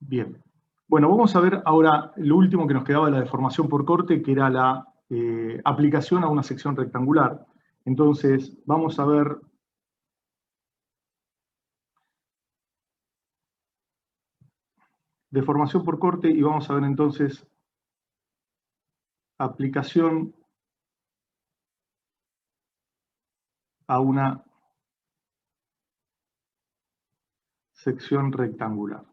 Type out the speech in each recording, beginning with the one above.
Bien. Bueno, vamos a ver ahora lo último que nos quedaba de la deformación por corte, que era la aplicación a una sección rectangular. Entonces, vamos a ver deformación por corte y vamos a ver entonces aplicación a una sección rectangular.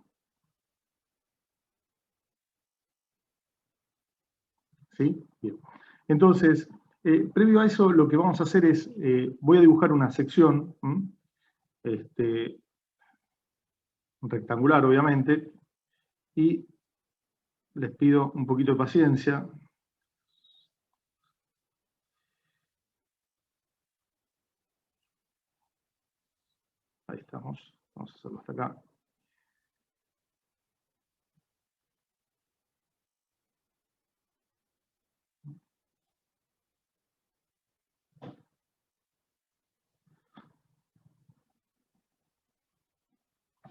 ¿Sí? Bien. Entonces, previo a eso, lo que vamos a hacer es, voy a dibujar una sección, rectangular obviamente, y les pido un poquito de paciencia. Ahí estamos, vamos a hacerlo hasta acá.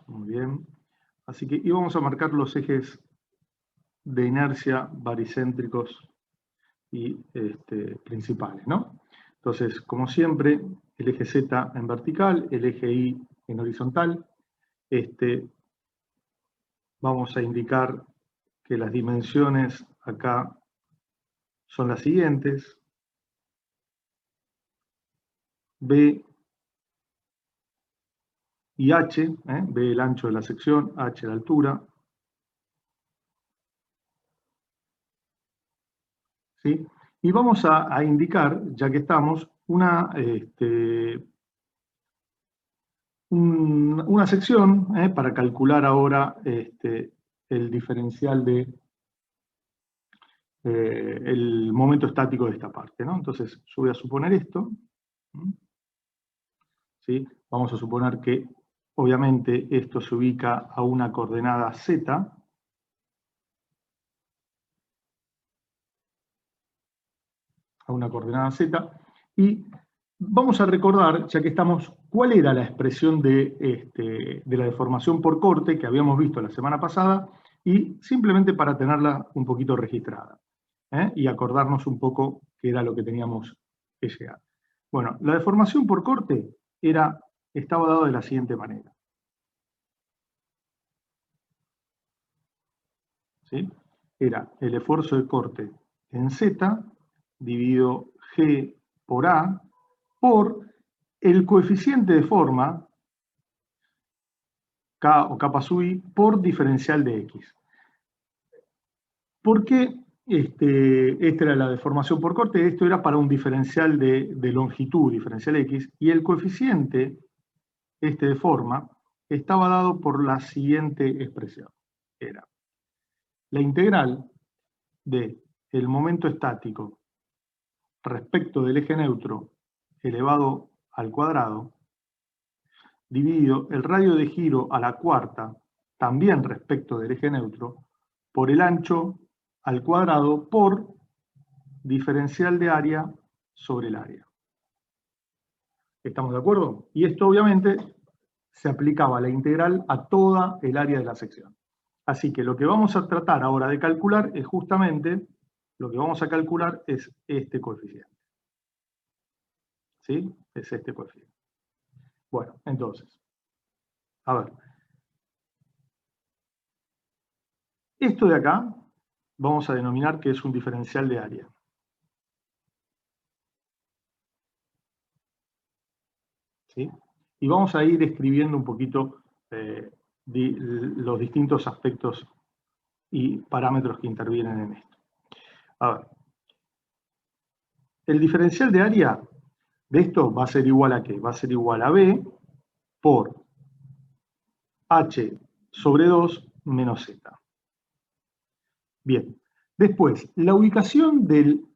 Muy bien. Así que íbamos a marcar los ejes de inercia baricéntricos y principales, ¿no? Entonces, como siempre, el eje Z en vertical, el eje Y en horizontal. Vamos a indicar que las dimensiones acá son las siguientes. B y H, B el ancho de la sección, H la altura. ¿Sí? Y vamos a indicar, ya que estamos, una sección para calcular ahora el diferencial de el momento estático de esta parte, ¿no? Entonces, yo voy a suponer esto. ¿Sí? Vamos a suponer que, obviamente, esto se ubica a una coordenada Z. A una coordenada Z. Y vamos a recordar, ya que estamos, cuál era la expresión de la deformación por corte que habíamos visto la semana pasada, y simplemente para tenerla un poquito registrada, y acordarnos un poco qué era lo que teníamos que llegar. Bueno, la deformación por corte estaba dado de la siguiente manera. ¿Sí? Era el esfuerzo de corte en Z dividido G por A por el coeficiente de forma, K o K sub I, por diferencial de X. ¿Por qué esta era la deformación por corte? Esto era para un diferencial de longitud, diferencial X, y el coeficiente de forma estaba dado por la siguiente expresión. Era la integral del momento estático respecto del eje neutro elevado al cuadrado, dividido el radio de giro a la cuarta, también respecto del eje neutro, por el ancho al cuadrado por diferencial de área sobre el área. ¿Estamos de acuerdo? Y esto obviamente se aplicaba la integral a toda el área de la sección. Así que lo que vamos a tratar ahora de calcular es justamente, lo que vamos a calcular es este coeficiente. ¿Sí? Es este coeficiente. Bueno, entonces, a ver. Esto de acá vamos a denominar que es un diferencial de área. ¿Sí? Y vamos a ir escribiendo un poquito los distintos aspectos y parámetros que intervienen en esto. A ver. El diferencial de área de esto va a ser igual a ¿qué? Va a ser igual a B por H sobre 2 menos Z. Bien. Después, la ubicación del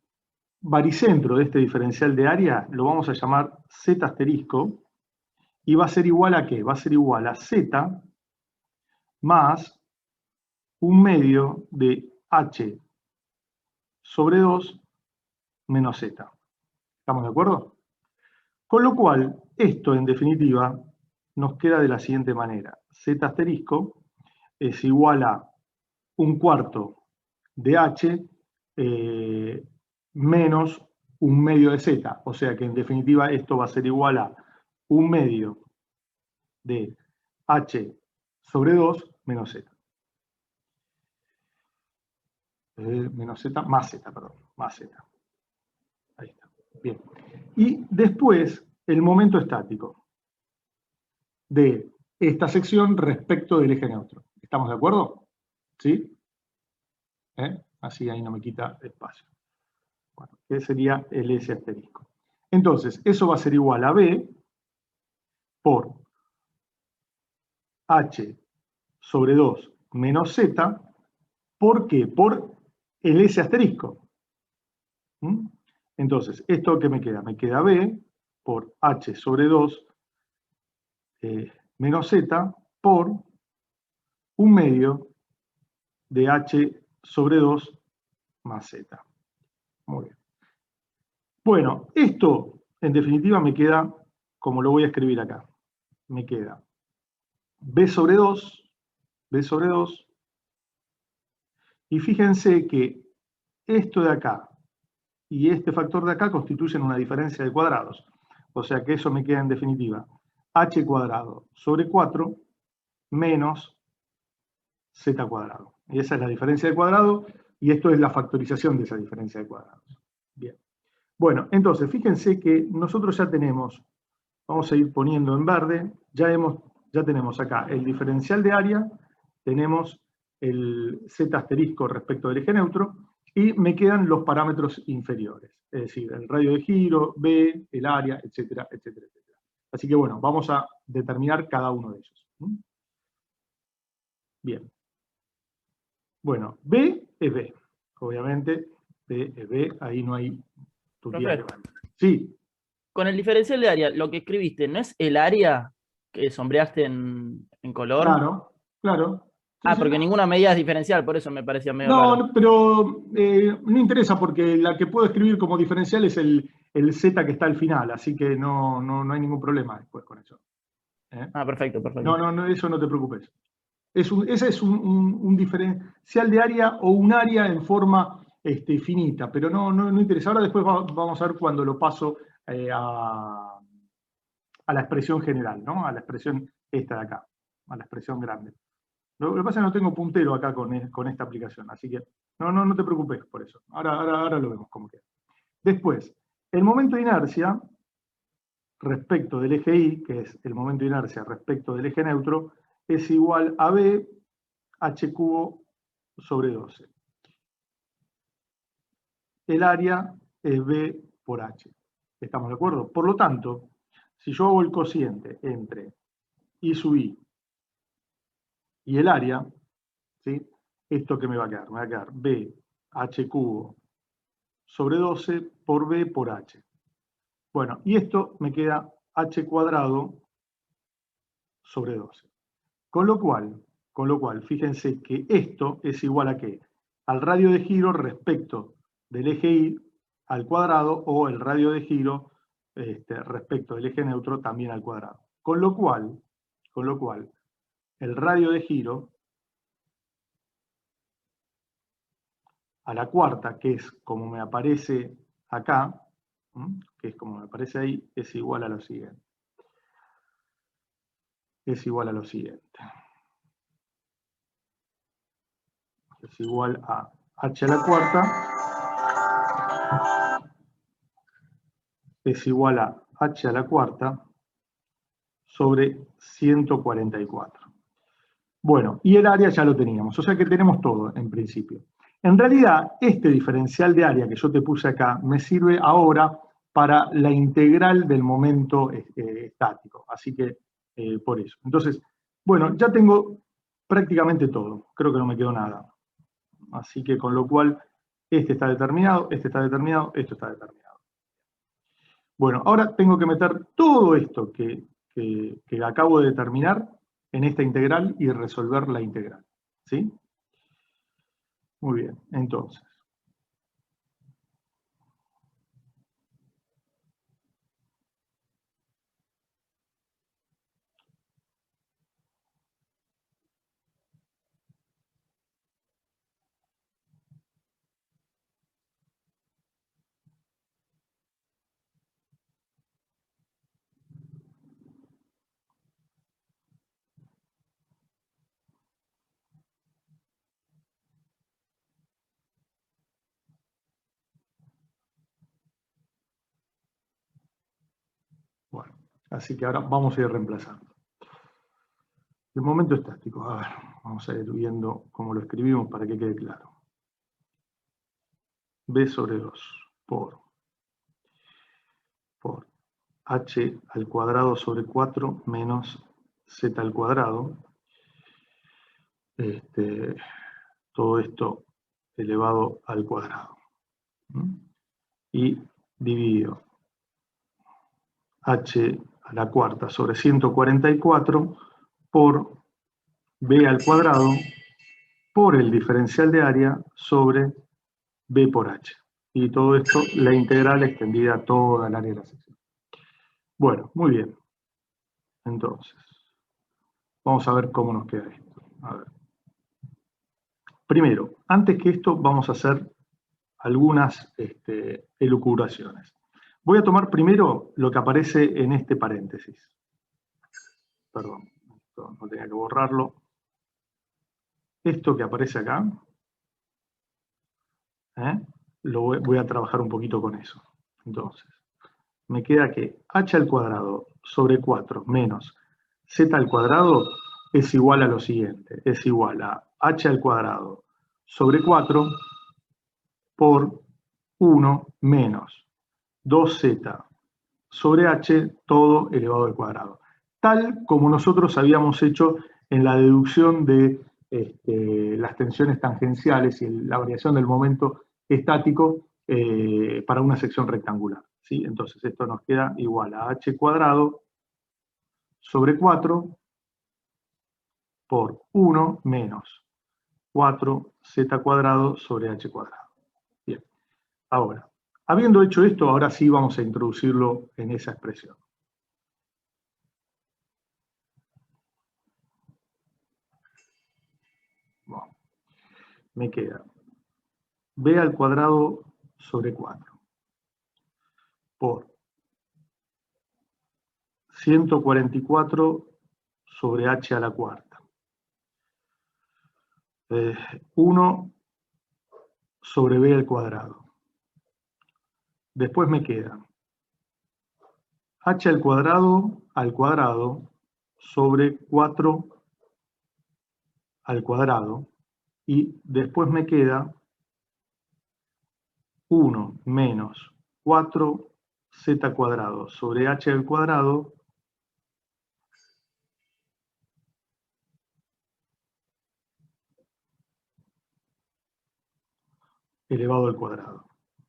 baricentro de este diferencial de área lo vamos a llamar Z asterisco, y va a ser igual a ¿qué? Va a ser igual a Z más un medio de H sobre 2 menos Z. ¿Estamos de acuerdo? Con lo cual, esto en definitiva nos queda de la siguiente manera. Z asterisco es igual a 1/4 de h menos 1/2 de z. O sea que en definitiva esto va a ser igual a 1/2 de h sobre 2 menos z. Menos z, más z, perdón, más z. Ahí está. Bien. Y después, el momento estático de esta sección respecto del eje neutro. ¿Estamos de acuerdo? ¿Sí? Así ahí no me quita espacio. Bueno, que sería el S asterisco. Entonces, eso va a ser igual a B por H sobre 2 menos Z. ¿Por qué? Por el S asterisco. ¿Mm? Entonces, ¿esto qué me queda? Me queda B por H sobre 2 menos Z por 1/2 de H sobre 2 más Z. Muy bien. Bueno, esto en definitiva me queda, como lo voy a escribir acá, me queda B sobre 2, y fíjense que esto de acá y este factor de acá constituyen una diferencia de cuadrados. O sea que eso me queda en definitiva h cuadrado sobre 4 menos z cuadrado. Y esa es la diferencia de cuadrado y esto es la factorización de esa diferencia de cuadrados. Bien. Bueno, entonces fíjense que nosotros ya tenemos, vamos a ir poniendo en verde, ya tenemos acá el diferencial de área, tenemos el z asterisco respecto del eje neutro, y me quedan los parámetros inferiores, es decir, el radio de giro, B, el área, etcétera, etcétera, etcétera. Así que bueno, vamos a determinar cada uno de ellos. Bien. Bueno, B es B, obviamente, B es B, ahí no hay tutía que Profe, valga. Sí, con el diferencial de área, lo que escribiste, ¿no es el área que sombreaste en color? claro, claro. Sí, Ah, sí. porque ninguna medida es diferencial, por eso me parecía medio No, raro. no, pero no interesa porque la que puedo escribir como diferencial es el Z que está al final, así que no hay ningún problema después con eso. ¿Eh? Ah, perfecto, perfecto. No, eso no te preocupes. Ese es un diferencial de área o un área en forma finita, pero no interesa. Ahora después vamos a ver cuando lo paso a la expresión general, ¿no? A la expresión esta de acá, a la expresión grande. Lo que pasa es que no tengo puntero acá con esta aplicación, así que no te preocupes por eso. Ahora lo vemos como queda. Después, el momento de inercia respecto del eje Y, que es el momento de inercia respecto del eje neutro, es igual a B h cubo sobre 12. El área es B por H. ¿Estamos de acuerdo? Por lo tanto, si yo hago el cociente entre I sub I y el área, ¿sí? ¿Esto qué me va a quedar? Me va a quedar B h cubo sobre 12 por B por H. Bueno, y esto me queda H cuadrado sobre 12. Con lo cual, fíjense que esto es igual a ¿qué? Al radio de giro respecto del eje Y al cuadrado, o el radio de giro respecto del eje neutro también al cuadrado. Con lo cual, el radio de giro a la cuarta, que es como me aparece acá, que es como me aparece ahí, es igual a lo siguiente. Es igual a lo siguiente. Es igual a h a la cuarta, es igual a h a la cuarta sobre 144. Bueno, y el área ya lo teníamos, o sea que tenemos todo en principio. En realidad, este diferencial de área que yo te puse acá me sirve ahora para la integral del momento estático, así que por eso. Entonces, bueno, ya tengo prácticamente todo, creo que no me quedó nada. Así que con lo cual, este está determinado, este está determinado, esto está determinado. Bueno, ahora tengo que meter todo esto que acabo de determinar en esta integral y resolver la integral. ¿Sí? Muy bien, entonces. Así que ahora vamos a ir reemplazando. El momento estático, a ver, vamos a ir viendo cómo lo escribimos para que quede claro. B sobre 2 por h al cuadrado sobre 4 menos z al cuadrado. Todo esto elevado al cuadrado. Y dividido h a la cuarta sobre 144 por b al cuadrado por el diferencial de área sobre b por h. Y todo esto, la integral extendida a toda el área de la sección. Bueno, muy bien. Entonces, vamos a ver cómo nos queda esto. A ver. Primero, antes que esto, vamos a hacer algunas elucubraciones. Voy a tomar primero lo que aparece en este paréntesis. Perdón, esto no tenía que borrarlo. Esto que aparece acá, voy a trabajar un poquito con eso. Entonces, me queda que h al cuadrado sobre 4 menos z al cuadrado es igual a lo siguiente. Es igual a h al cuadrado sobre 4 por 1 menos 2z sobre h todo elevado al cuadrado. Tal como nosotros habíamos hecho en la deducción de las tensiones tangenciales y la variación del momento estático para una sección rectangular. ¿Sí? Entonces esto nos queda igual a h cuadrado sobre 4 por 1 menos 4z cuadrado sobre h cuadrado. Bien. Ahora, habiendo hecho esto, ahora sí vamos a introducirlo en esa expresión. Bueno, me queda b al cuadrado sobre 4 por 144 sobre h a la cuarta. 1 sobre b al cuadrado. Después me queda h al cuadrado sobre 4 al cuadrado. Y después me queda 1 menos 4z cuadrado sobre h al cuadrado elevado al cuadrado.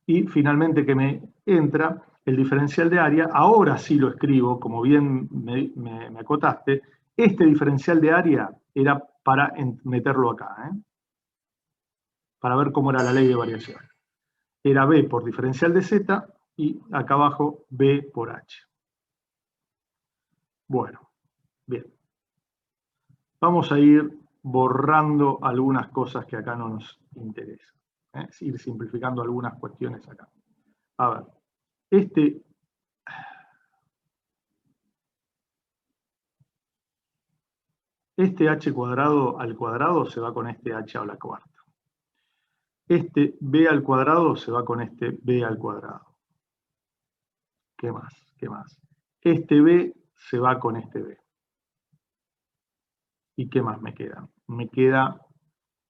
Y finalmente que me entra el diferencial de área, ahora sí lo escribo, como bien me acotaste, este diferencial de área era para meterlo acá, para ver cómo era la ley de variación. Era b por diferencial de z y acá abajo b por h. Bueno, bien. Vamos a ir borrando algunas cosas que acá no nos interesan. Ir simplificando algunas cuestiones acá. A ver, este h cuadrado al cuadrado se va con este h a la cuarta. Este b al cuadrado se va con este b al cuadrado. ¿Qué más? ¿Qué más? Este b se va con este b. ¿Y qué más me queda? Me queda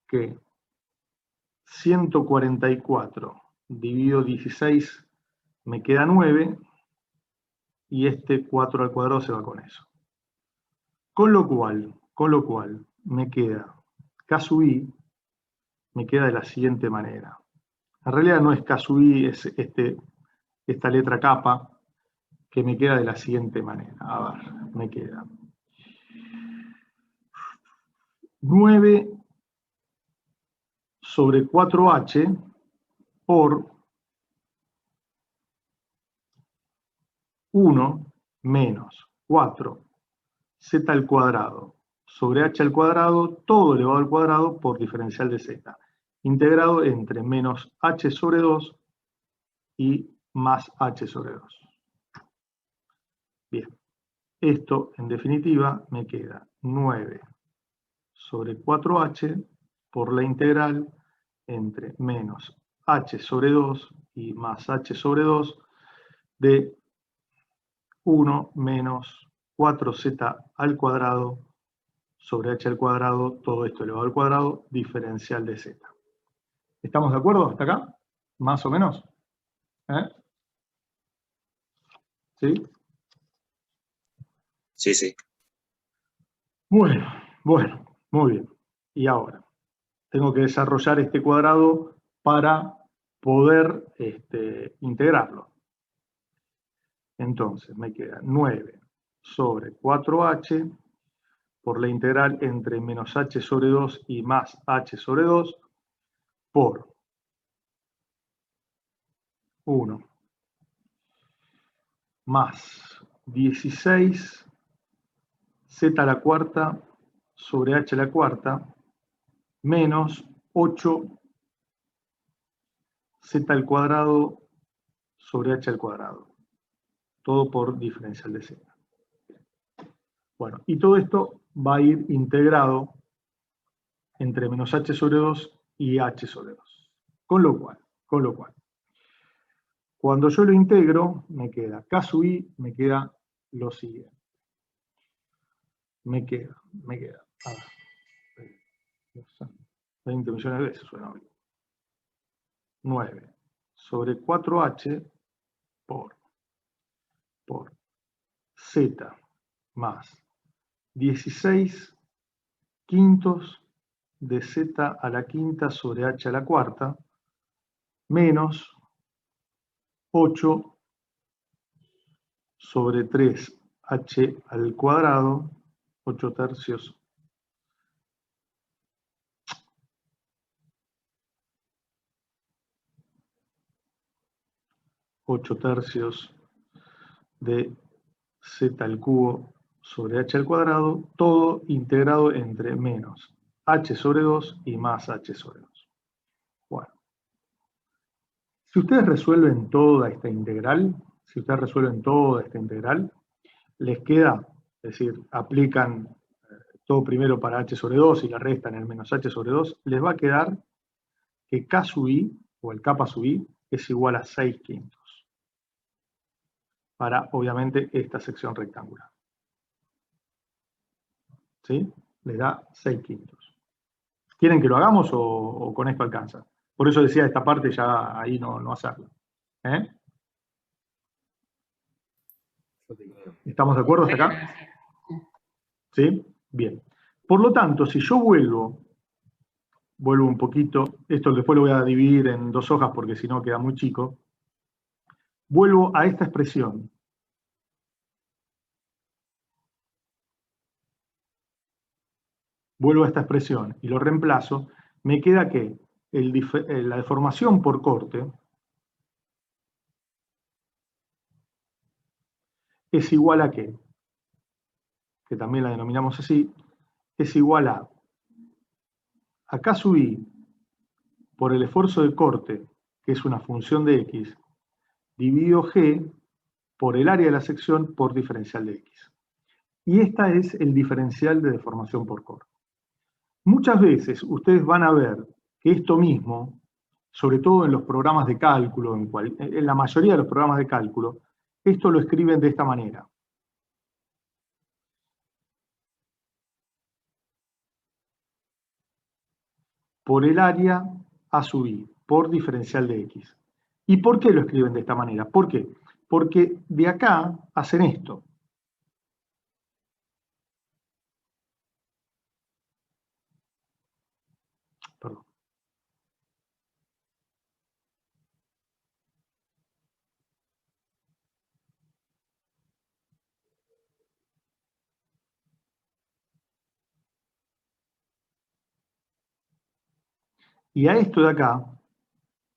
que 144 dividido 16 me queda 9 y este 4 al cuadrado se va con eso. Con lo cual me queda K sub i, me queda de la siguiente manera. En realidad no es K sub i, es esta letra kappa, que me queda de la siguiente manera. A ver, me queda 9 sobre 4h por 1 menos 4z al cuadrado sobre h al cuadrado, todo elevado al cuadrado por diferencial de z, integrado entre menos h sobre 2 y más h sobre 2. Bien, esto en definitiva me queda 9 sobre 4h por la integral entre menos h sobre 2 y más h sobre 2 de 1 menos 4z al cuadrado sobre h al cuadrado, todo esto elevado al cuadrado, diferencial de z. ¿Estamos de acuerdo hasta acá? ¿Más o menos? ¿Eh? ¿Sí? Sí, sí. Bueno, muy bien. Y ahora, tengo que desarrollar este cuadrado para poder integrarlo. Entonces, me queda 9 sobre 4h por la integral entre menos h sobre 2 y más h sobre 2 por 1 más 16 z a la cuarta sobre h a la cuarta menos 8 z al cuadrado sobre h al cuadrado. Todo por diferencial de z. Bueno, y todo esto va a ir integrado entre menos h sobre 2 y h sobre 2. Con lo cual, cuando yo lo integro, me queda k sub i, me queda lo siguiente. Me queda, a ver, 20 millones de veces suena hoy. 9 sobre 4h por z más 16 quintos de z a la quinta sobre h a la cuarta menos 8 sobre 3h al cuadrado, 8 tercios de z al cubo sobre h al cuadrado, todo integrado entre menos h sobre 2 y más h sobre 2. Bueno, si ustedes resuelven toda esta integral, les queda, es decir, aplican todo primero para h sobre 2 y la restan en el menos h sobre 2, les va a quedar que k sub i, o el kappa sub i, es igual a 6 quintos. Para, obviamente, esta sección rectangular. ¿Sí? Les da 6 quintos. ¿Quieren que lo hagamos o con esto alcanza? Por eso decía esta parte ya ahí no hacerlo. ¿Eh? ¿Estamos de acuerdo hasta acá? ¿Sí? Bien. Por lo tanto, si yo vuelvo un poquito, esto después lo voy a dividir en 2 hojas porque si no queda muy chico, vuelvo a esta expresión. Vuelvo a esta expresión y lo reemplazo, me queda que la deformación por corte es igual a ¿qué? Que también la denominamos así, es igual a k sub i por el esfuerzo de corte, que es una función de x, dividido g por el área de la sección por diferencial de x. Y esta es el diferencial de deformación por corte. Muchas veces ustedes van a ver que esto mismo, sobre todo en los programas de cálculo, en la mayoría de los programas de cálculo, esto lo escriben de esta manera. Por el área a sub i, por diferencial de x. ¿Y por qué lo escriben de esta manera? ¿Por qué? Porque de acá hacen esto. Perdón. Y a esto de acá,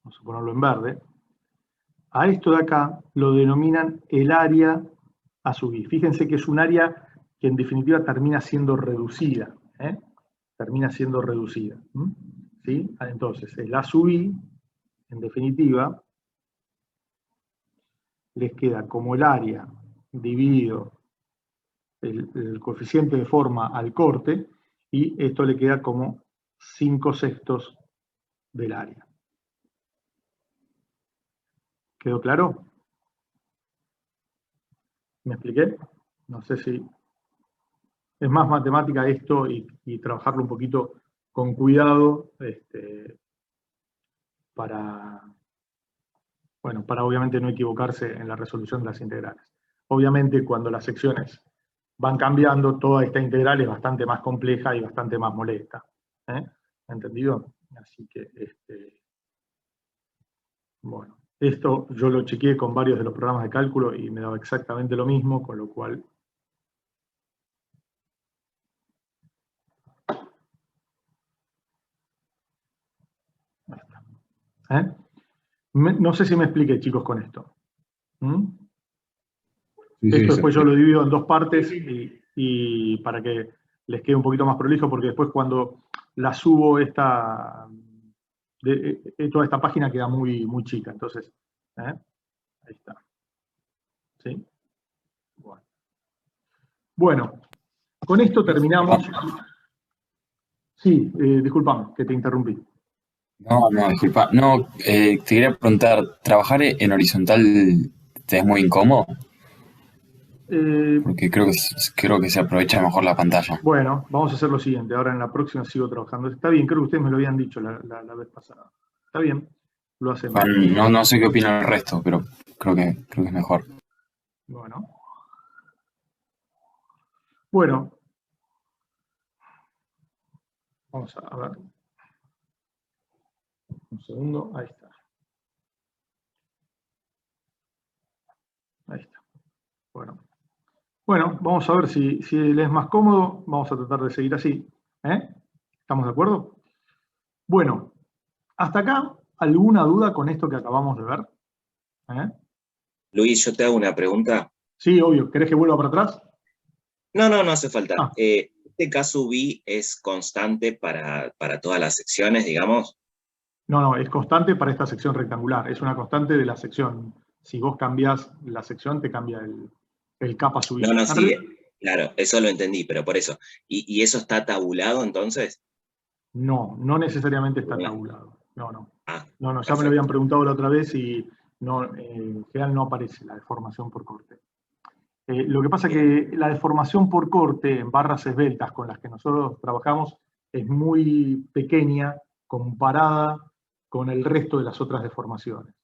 vamos a ponerlo en verde, a esto de acá lo denominan el área a sub i. Fíjense que es un área que en definitiva termina siendo reducida. Termina siendo reducida. ¿Sí? Entonces, el a sub i, en definitiva, les queda como el área dividido el coeficiente de forma al corte, y esto le queda como 5/6 del área. ¿Quedó claro? ¿Me expliqué? No sé si es más matemática esto y trabajarlo un poquito con cuidado para obviamente no equivocarse en la resolución de las integrales. Obviamente cuando las secciones van cambiando, toda esta integral es bastante más compleja y bastante más molesta. ¿Entendido? Así que, bueno, esto yo lo chequeé con varios de los programas de cálculo y me daba exactamente lo mismo, con lo cual... Ahí está. No sé si me expliqué, chicos, con esto. Esto después yo lo divido en dos partes y para que les quede un poquito más prolijo, porque después cuando la subo toda esta página queda muy, muy chica. Entonces, ahí está. ¿Sí? Bueno, con esto terminamos. Sí, discúlpame, que te interrumpí. No, disculpa. No, te quería preguntar, ¿trabajar en horizontal te es muy incómodo? Porque creo que se aprovecha mejor la pantalla. Bueno, vamos a hacer lo siguiente. Ahora en la próxima sigo trabajando. Está bien, creo que ustedes me lo habían dicho la vez pasada. Está bien, lo hacemos. No sé qué opina el resto, pero creo que es mejor. Bueno, vamos a ver. Un segundo, ahí está. Ahí está. Bueno, vamos a ver si les es más cómodo. Vamos a tratar de seguir así. ¿Estamos de acuerdo? Bueno, hasta acá, ¿alguna duda con esto que acabamos de ver? Luis, yo te hago una pregunta. Sí, obvio. ¿Querés que vuelva para atrás? No hace falta. ¿Este caso B es constante para todas las secciones, digamos? No, es constante para esta sección rectangular. Es una constante de la sección. Si vos cambiás la sección, te cambia el capa subido. Sí, claro, eso lo entendí, pero por eso. ¿Y eso está tabulado entonces? No necesariamente está tabulado. No, ya perfecto. me lo habían preguntado la otra vez y en general no aparece la deformación por corte. Lo que pasa es que la deformación por corte en barras esbeltas con las que nosotros trabajamos es muy pequeña comparada con el resto de las otras deformaciones.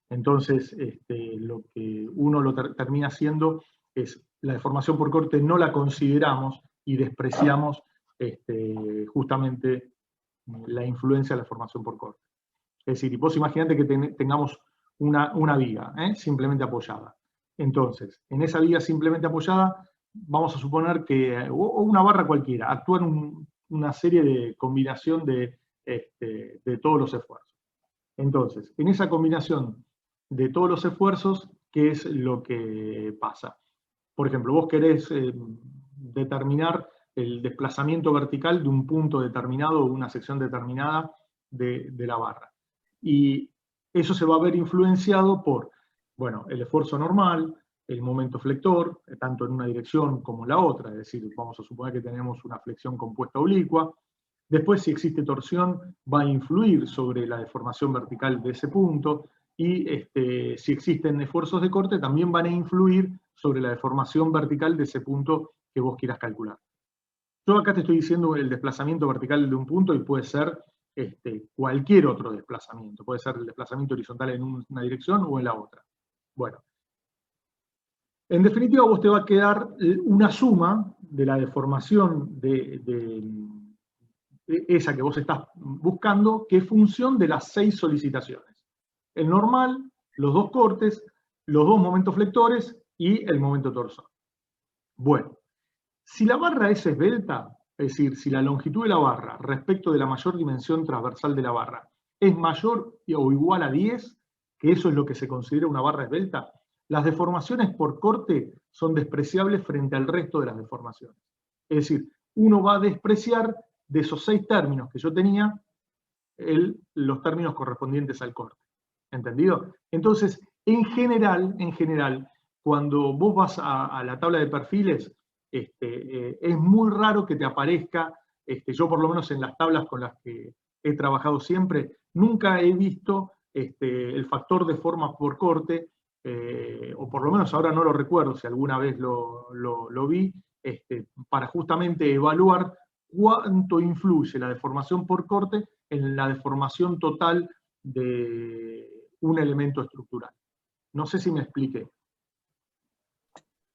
Entonces, lo que uno termina haciendo es la deformación por corte no la consideramos y despreciamos justamente la influencia de la deformación por corte. Es decir, vos imaginate que tengamos una viga simplemente apoyada. Entonces, en esa viga simplemente apoyada, vamos a suponer que, o una barra cualquiera, actúan una serie de combinación de todos los esfuerzos. Entonces, en esa combinación de todos los esfuerzos, ¿qué es lo que pasa? Por ejemplo, vos querés determinar el desplazamiento vertical de un punto determinado o una sección determinada de la barra. Y eso se va a ver influenciado por, bueno, el esfuerzo normal, el momento flector, tanto en una dirección como en la otra, es decir, vamos a suponer que tenemos una flexión compuesta oblicua. Después, si existe torsión, va a influir sobre la deformación vertical de ese punto, y si existen esfuerzos de corte, también van a influir sobre la deformación vertical de ese punto que vos quieras calcular. Yo acá te estoy diciendo el desplazamiento vertical de un punto y puede ser cualquier otro desplazamiento. Puede ser el desplazamiento horizontal en una dirección o en la otra. Bueno, en definitiva vos te va a quedar una suma de la deformación de esa que vos estás buscando, que es función de las 6 solicitaciones. El normal, los 2 cortes, los 2 momentos flectores y el momento torsor. Bueno, si la barra es esbelta, es decir, si la longitud de la barra respecto de la mayor dimensión transversal de la barra es mayor o igual a 10, que eso es lo que se considera una barra esbelta, las deformaciones por corte son despreciables frente al resto de las deformaciones. Es decir, uno va a despreciar de esos 6 términos que yo tenía, los términos correspondientes al corte. ¿Entendido? Entonces, en general, cuando vos vas a la tabla de perfiles, es muy raro que te aparezca, yo por lo menos en las tablas con las que he trabajado siempre, nunca he visto el factor de forma por corte o por lo menos ahora no lo recuerdo, si alguna vez lo vi, para justamente evaluar cuánto influye la deformación por corte en la deformación total de un elemento estructural. No sé si me expliqué.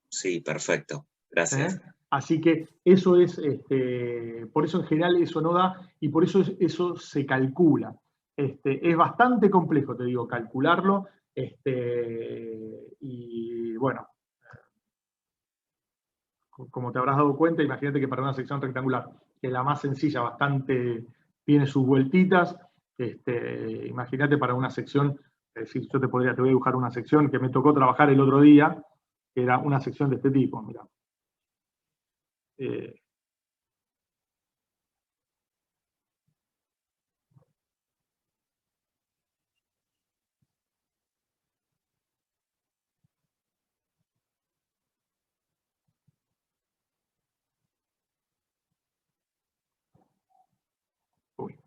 Sí, perfecto. Gracias. Así que eso es, por eso en general eso no da, y por eso eso se calcula. Es bastante complejo, te digo, calcularlo, y bueno, como te habrás dado cuenta, imagínate que para una sección rectangular, que la más sencilla bastante tiene sus vueltitas, imagínate para una sección, es decir, yo te voy a dibujar una sección que me tocó trabajar el otro día, que era una sección de este tipo, mira. Uy.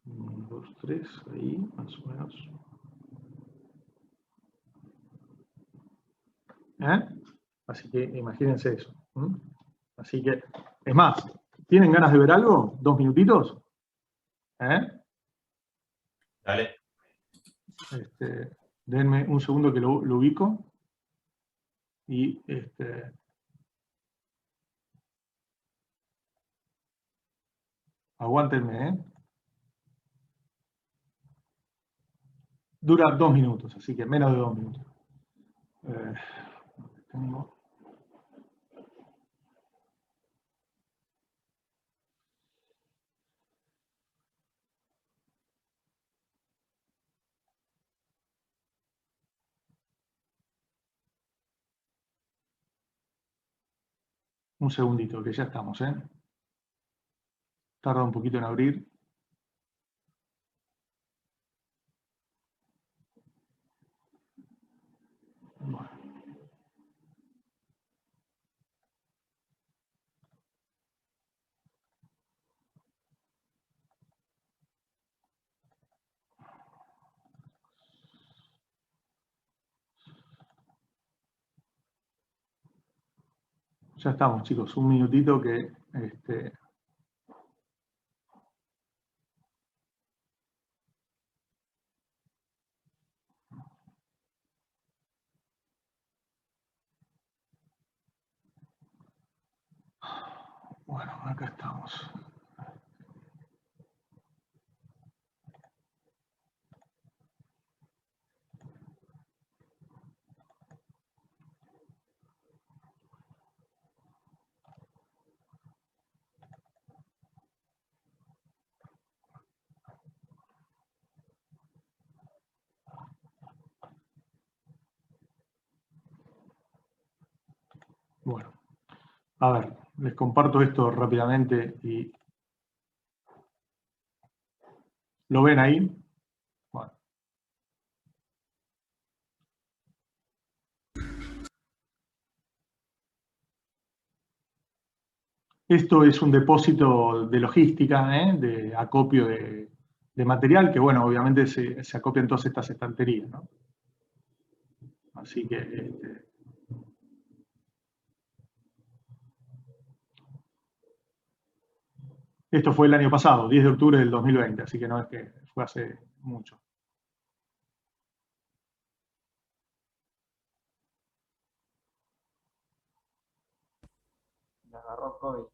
Uno, dos, tres, ahí, más o menos. Así que imagínense eso. Así que, es más, ¿tienen ganas de ver algo? ¿2 minutitos? Dale. Denme un segundo que lo ubico. Y aguántenme, Dura 2 minutos, así que menos de 2 minutos. Tengo... Un segundito, que ya estamos, Tarda un poquito en abrir. Bueno. Ya estamos, chicos, un minutito que... Bueno, acá estamos. Bueno, a ver, les comparto esto rápidamente y... ¿Lo ven ahí? Bueno. Esto es un depósito de logística, de acopio de material, que bueno, obviamente se acopia en todas estas estanterías, ¿no? Así que... Esto fue el año pasado, 10 de octubre del 2020, así que no es que fue hace mucho. Me agarró COVID.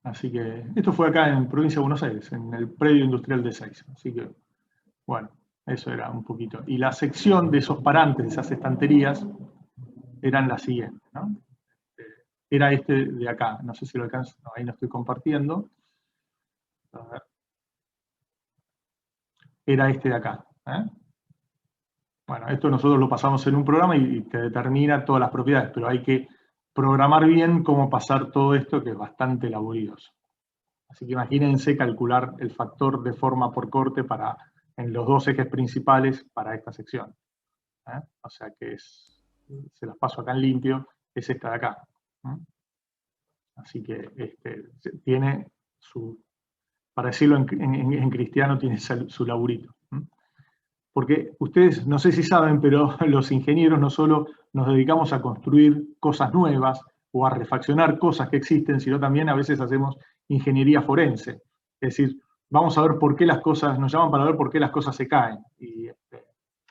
Así que esto fue acá en provincia de Buenos Aires, en el predio industrial de Seiza. Así que, bueno, eso era un poquito. Y la sección de esos parantes, de esas estanterías, eran las siguientes, ¿no? Era este de acá, no sé si lo alcanzo, no, ahí no estoy compartiendo. A ver. Era este de acá. Bueno, esto nosotros lo pasamos en un programa y te determina todas las propiedades, pero hay que programar bien cómo pasar todo esto, que es bastante laborioso. Así que imagínense calcular el factor de forma por corte en los dos ejes principales para esta sección. O sea que se las paso acá en limpio, es esta de acá. Así que tiene su, para decirlo en cristiano, tiene su laburito. Porque ustedes, no sé si saben, pero los ingenieros no solo nos dedicamos a construir cosas nuevas o a refaccionar cosas que existen, sino también a veces hacemos ingeniería forense. Es decir, vamos a ver por qué las cosas, nos llaman para ver por qué las cosas se caen.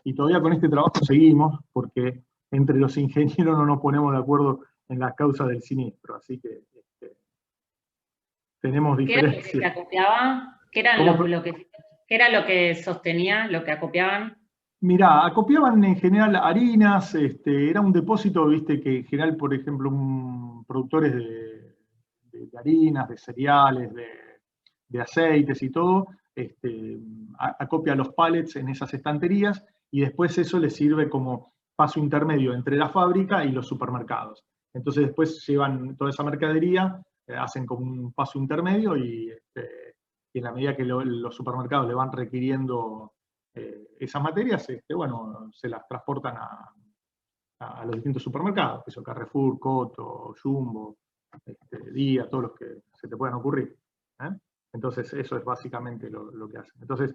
Y todavía con este trabajo seguimos, porque entre los ingenieros no nos ponemos de acuerdo en la causa del siniestro. Así que tenemos diferencias. ¿Qué era lo que se acopiaba? ¿Qué era lo que sostenía, lo que acopiaban? Mirá, acopiaban en general harinas, era un depósito, viste, que en general, por ejemplo, productores de harinas, de cereales, de aceites y todo, acopia los pallets en esas estanterías y después eso les sirve como paso intermedio entre la fábrica y los supermercados. Entonces después llevan toda esa mercadería, hacen como un paso intermedio y en la medida que los supermercados le van requiriendo esas materias, bueno, se las transportan a los distintos supermercados, eso, Carrefour, Coto, Jumbo, Día, todos los que se te puedan ocurrir. Entonces eso es básicamente lo que hacen. Entonces,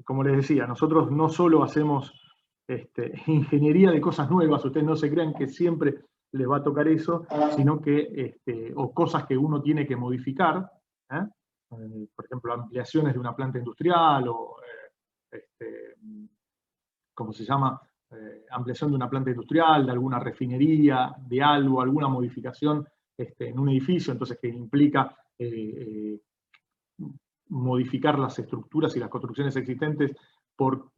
como les decía, nosotros no solo hacemos ingeniería de cosas nuevas, ustedes no se crean que siempre les va a tocar eso, sino que, o cosas que uno tiene que modificar, por ejemplo, ampliaciones de una planta industrial, o, ¿cómo se llama? Ampliación de una planta industrial, de alguna refinería, de algo, alguna modificación en un edificio, entonces que implica modificar las estructuras y las construcciones existentes por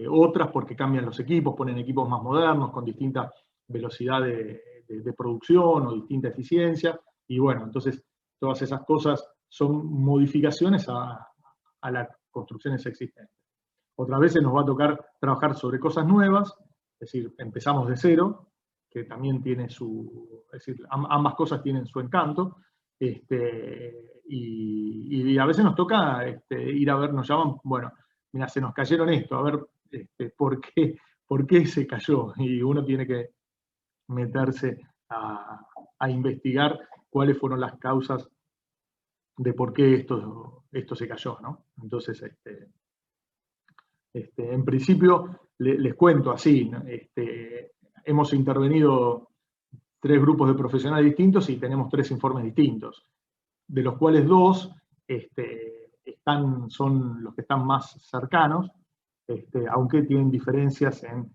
otras, porque cambian los equipos, ponen equipos más modernos, con distinta velocidad de producción o distinta eficiencia, y bueno, entonces todas esas cosas son modificaciones a las construcciones existentes. Otras veces nos va a tocar trabajar sobre cosas nuevas, es decir, empezamos de cero, que también tiene es decir, ambas cosas tienen su encanto, y a veces nos toca ir a ver, nos llaman, bueno, mira, se nos cayeron esto, a ver ¿por qué se cayó? Y uno tiene que meterse a investigar cuáles fueron las causas de por qué esto se cayó, ¿no? Entonces, en principio, les cuento así, ¿no? Hemos intervenido 3 grupos de profesionales distintos y tenemos 3 informes distintos, de los cuales 2 son los que están más cercanos, aunque tienen diferencias en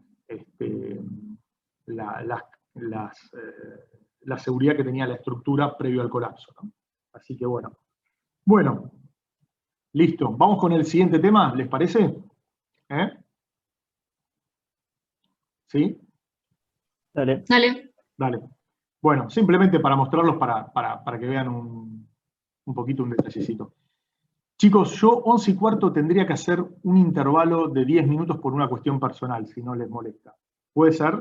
la seguridad que tenía la estructura previo al colapso, ¿no? Así que bueno. Bueno, listo. Vamos con el siguiente tema, ¿les parece? ¿Sí? Dale. Dale. Dale. Bueno, simplemente para mostrarlos, para que vean un poquito un detallecito. Chicos, yo 11:15 tendría que hacer un intervalo de 10 minutos por una cuestión personal, si no les molesta. ¿Puede ser?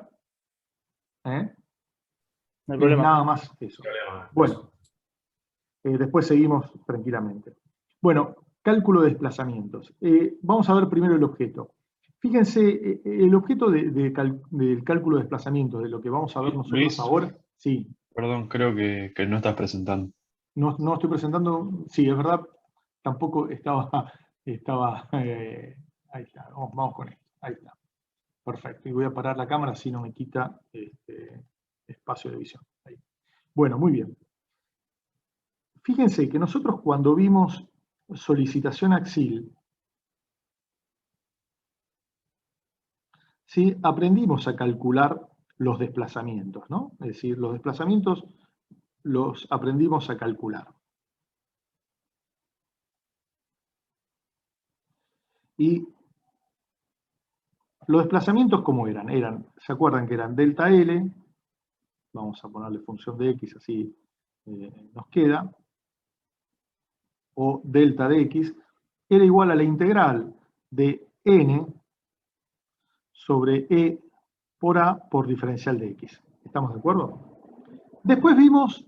No hay problema. Nada más eso. Bueno, después seguimos tranquilamente. Bueno, cálculo de desplazamientos. Vamos a ver primero el objeto. Fíjense, el objeto del cálculo de desplazamientos, de lo que vamos a ver nosotros Luis, ahora. Sí. Perdón, creo que no estás presentando. No estoy presentando, sí, es verdad, tampoco estaba ahí está, vamos con esto, ahí está. Perfecto, y voy a parar la cámara así no me quita espacio de visión. Ahí. Bueno, muy bien. Fíjense que nosotros cuando vimos solicitación AXIL, ¿sí? Aprendimos a calcular los desplazamientos, ¿no? Es decir, los desplazamientos los aprendimos a calcular. Y los desplazamientos, ¿cómo eran? ¿Se acuerdan que eran delta L? Vamos a ponerle función de X, así nos queda. O delta de X, era igual a la integral de N sobre E por A por diferencial de X. ¿Estamos de acuerdo? Después vimos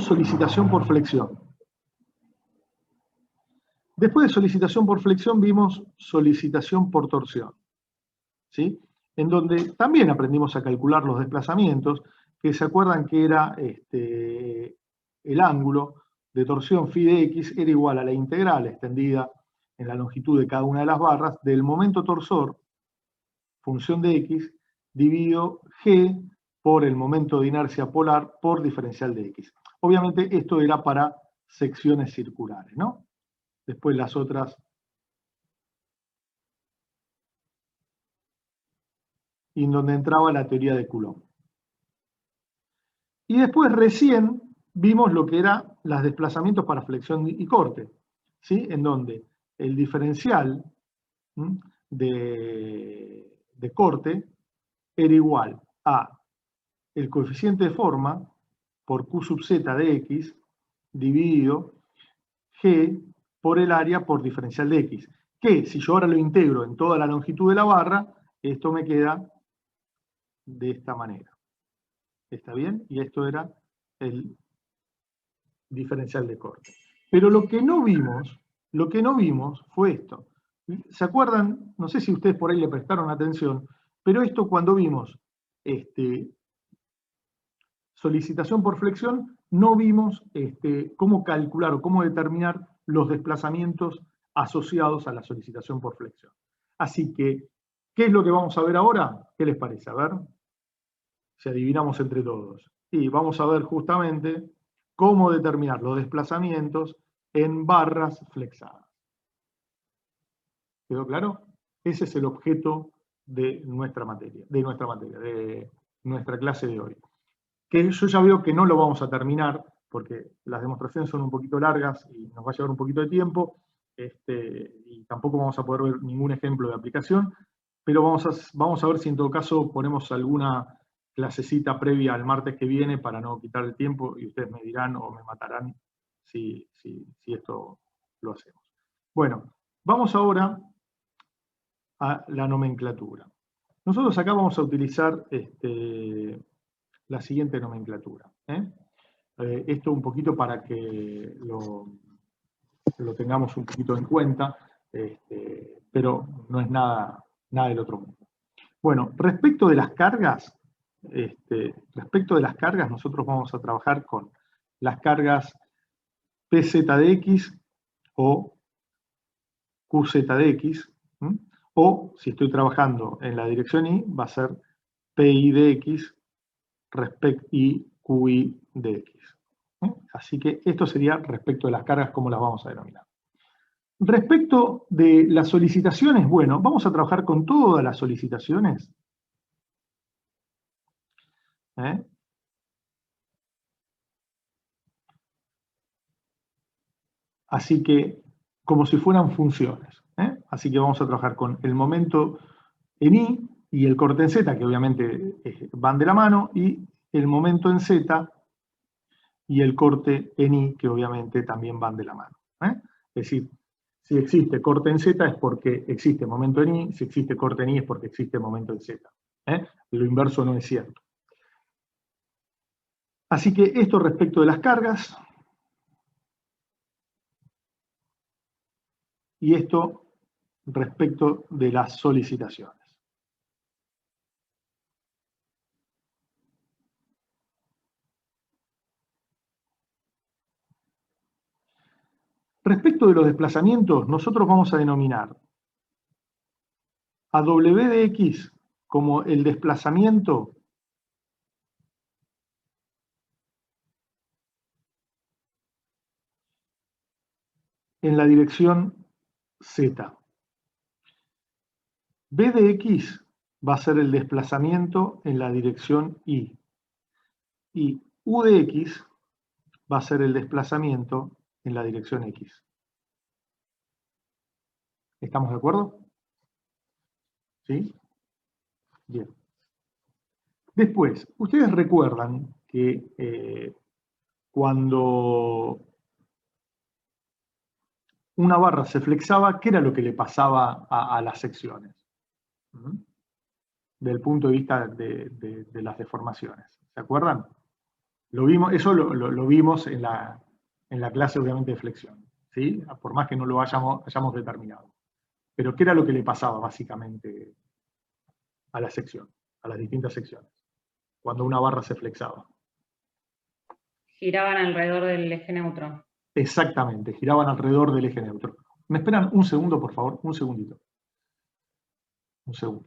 solicitación por flexión. Después de solicitación por flexión vimos solicitación por torsión. ¿Sí? en donde también aprendimos a calcular los desplazamientos, que se acuerdan que era el ángulo de torsión phi de x era igual a la integral extendida en la longitud de cada una de las barras del momento torsor, función de x, dividido g por el momento de inercia polar por diferencial de x. Obviamente esto era para secciones circulares, ¿no? Después las otras y en donde entraba la teoría de Coulomb. Y después recién vimos lo que eran los desplazamientos para flexión y corte, ¿sí? En donde el diferencial de corte era igual a el coeficiente de forma por Q sub z de x dividido G por el área por diferencial de x. Que si yo ahora lo integro en toda la longitud de la barra, esto me queda de esta manera. ¿Está bien? Y esto era el diferencial de corte. Pero lo que no vimos fue esto. ¿Se acuerdan? No sé si ustedes por ahí le prestaron atención, pero esto cuando vimos solicitación por flexión, no vimos cómo calcular o cómo determinar los desplazamientos asociados a la solicitación por flexión. Así que, ¿qué es lo que vamos a ver ahora? ¿Qué les parece? A ver, si adivinamos entre todos. Y vamos a ver justamente cómo determinar los desplazamientos en barras flexadas. ¿Quedó claro? Ese es el objeto de nuestra materia, de nuestra clase de hoy. Que yo ya veo que no lo vamos a terminar, porque las demostraciones son un poquito largas y nos va a llevar un poquito de tiempo, y tampoco vamos a poder ver ningún ejemplo de aplicación, pero vamos a ver si en todo caso ponemos alguna clasecita previa al martes que viene para no quitar el tiempo, y ustedes me dirán o me matarán si esto lo hacemos. Bueno, vamos ahora a la nomenclatura. Nosotros acá vamos a utilizar la siguiente nomenclatura. Esto un poquito para que lo tengamos un poquito en cuenta, pero no es nada del otro mundo. Bueno, respecto de las cargas, nosotros vamos a trabajar con las cargas PZ de X o QZ de X, o si estoy trabajando en la dirección Y, va a ser PI de X y QI de X. Así que esto sería respecto de las cargas, cómo las vamos a denominar. Respecto de las solicitaciones, bueno, vamos a trabajar con todas las solicitaciones. Así que, como si fueran funciones. Así que vamos a trabajar con el momento en Y y el corte en Z, que obviamente van de la mano, y el momento en Z y el corte en Y, que obviamente también van de la mano. Es decir, si existe corte en Z es porque existe momento en Y, si existe corte en Y es porque existe momento en Z. Lo inverso no es cierto. Así que esto respecto de las cargas, y esto respecto de las solicitaciones. Respecto de los desplazamientos, nosotros vamos a denominar a W de X como el desplazamiento en la dirección Z. B de X va a ser el desplazamiento en la dirección Y. Y U de X va a ser el desplazamiento en la dirección X. ¿Estamos de acuerdo? ¿Sí? Bien. Después, ustedes recuerdan que cuando una barra se flexaba, ¿qué era lo que le pasaba a las secciones? Del punto de vista de las deformaciones. ¿Se acuerdan? Lo vimos, eso lo vimos en la clase, obviamente, de flexión. ¿Sí? Por más que no lo hayamos determinado. Pero ¿qué era lo que le pasaba, básicamente, a la sección, a las distintas secciones, cuando una barra se flexaba. Giraban alrededor del eje neutro. Exactamente, giraban alrededor del eje neutro. ¿Me esperan un segundo, por favor? Un segundito. Un segundo.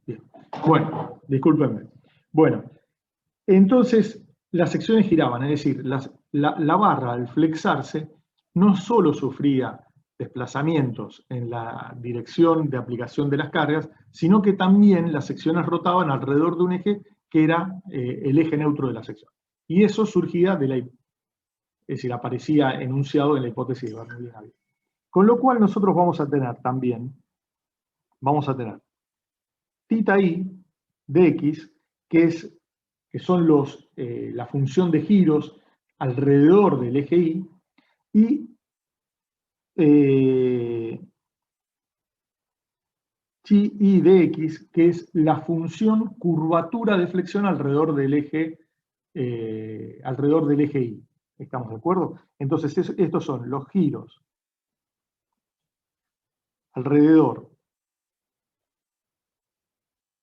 Bien. Bueno, discúlpenme. Bueno, entonces las secciones giraban, es decir, la barra al flexarse no solo sufría desplazamientos en la dirección de aplicación de las cargas, sino que también las secciones rotaban alrededor de un eje que era el eje neutro de la sección. Y eso surgía de es decir, aparecía enunciado en la hipótesis de Bernoulli. Con lo cual nosotros vamos a tener también, θ i de x, que son la función de giros alrededor del eje y, y chi i de x, que es la función curvatura de flexión alrededor del eje y. ¿Estamos de acuerdo? Entonces, estos son los giros alrededor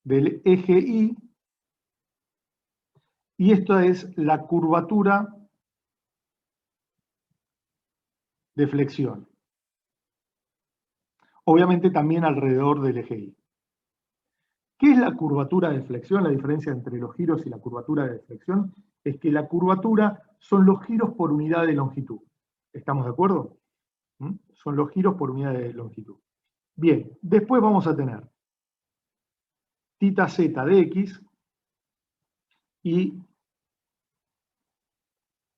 del eje y esto es la curvatura de flexión. Obviamente también alrededor del eje y. ¿Qué es la curvatura de flexión? La diferencia entre los giros y la curvatura de flexión es que la curvatura son los giros por unidad de longitud. ¿Estamos de acuerdo? Son los giros por unidad de longitud. Bien, después vamos a tener θz de x y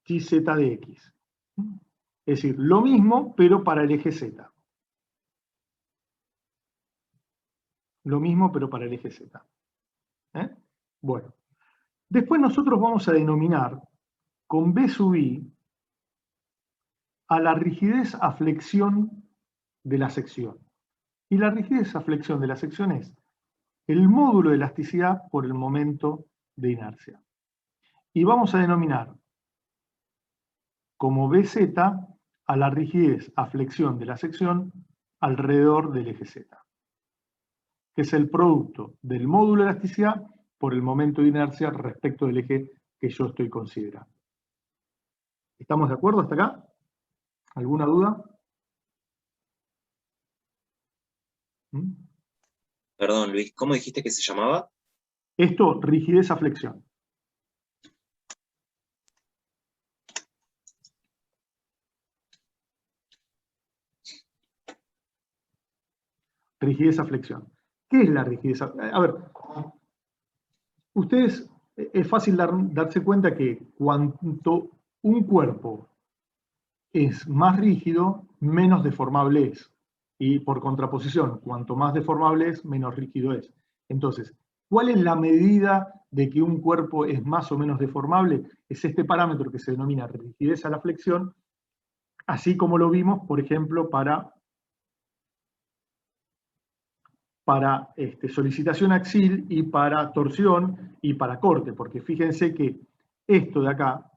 tz de x. Es decir, lo mismo, pero para el eje z. Lo mismo, pero para el eje z. Bueno, después nosotros vamos a denominar con B sub i a la rigidez a flexión de la sección. Y la rigidez a flexión de la sección es el módulo de elasticidad por el momento de inercia. Y vamos a denominar como Bz a la rigidez a flexión de la sección alrededor del eje z, que es el producto del módulo de elasticidad por el momento de inercia respecto del eje que yo estoy considerando. ¿Estamos de acuerdo hasta acá? ¿Alguna duda? Perdón, Luis, ¿cómo dijiste que se llamaba? Esto, rigidez a flexión. Rigidez a flexión. ¿Qué es la rigidez? A ver, ustedes, es fácil darse cuenta que cuanto un cuerpo es más rígido, menos deformable es. Y por contraposición, cuanto más deformable es, menos rígido es. Entonces, ¿cuál es la medida de que un cuerpo es más o menos deformable? Es este parámetro que se denomina rigidez a la flexión, así como lo vimos, por ejemplo, para solicitación axil y para torsión y para corte, porque fíjense que esto de acá,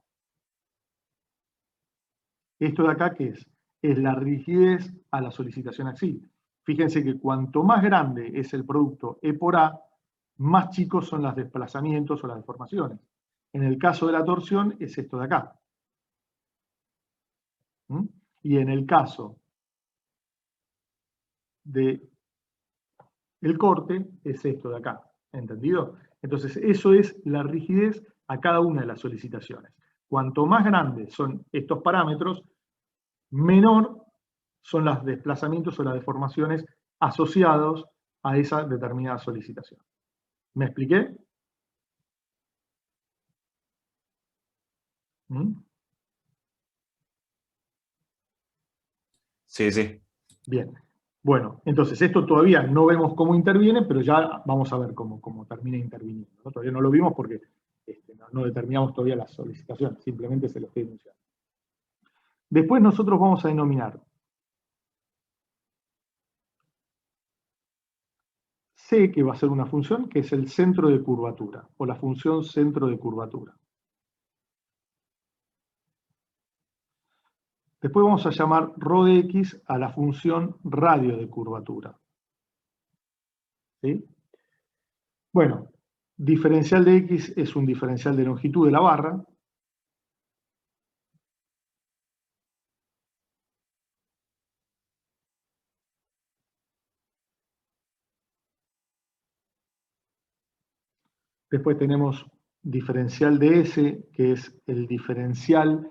¿qué es? Es la rigidez a la solicitación axil. Fíjense que cuanto más grande es el producto E por A, más chicos son los desplazamientos o las deformaciones. En el caso de la torsión es esto de acá. Y en el caso de el corte es esto de acá. ¿Entendido? Entonces, eso es la rigidez a cada una de las solicitaciones. Cuanto más grandes son estos parámetros, menor son los desplazamientos o las deformaciones asociados a esa determinada solicitación. ¿Me expliqué? Sí, sí. Bien. Bueno, entonces esto todavía no vemos cómo interviene, pero ya vamos a ver cómo termina interviniendo, ¿no? Todavía no lo vimos porque no determinamos todavía la solicitación, simplemente se lo estoy enunciando. Después nosotros vamos a denominar C, que va a ser una función, que es el centro de curvatura, o la función centro de curvatura. Después vamos a llamar ρ de x a la función radio de curvatura. ¿Sí? Bueno, diferencial de x es un diferencial de longitud de la barra. Después tenemos diferencial de S, que es el diferencial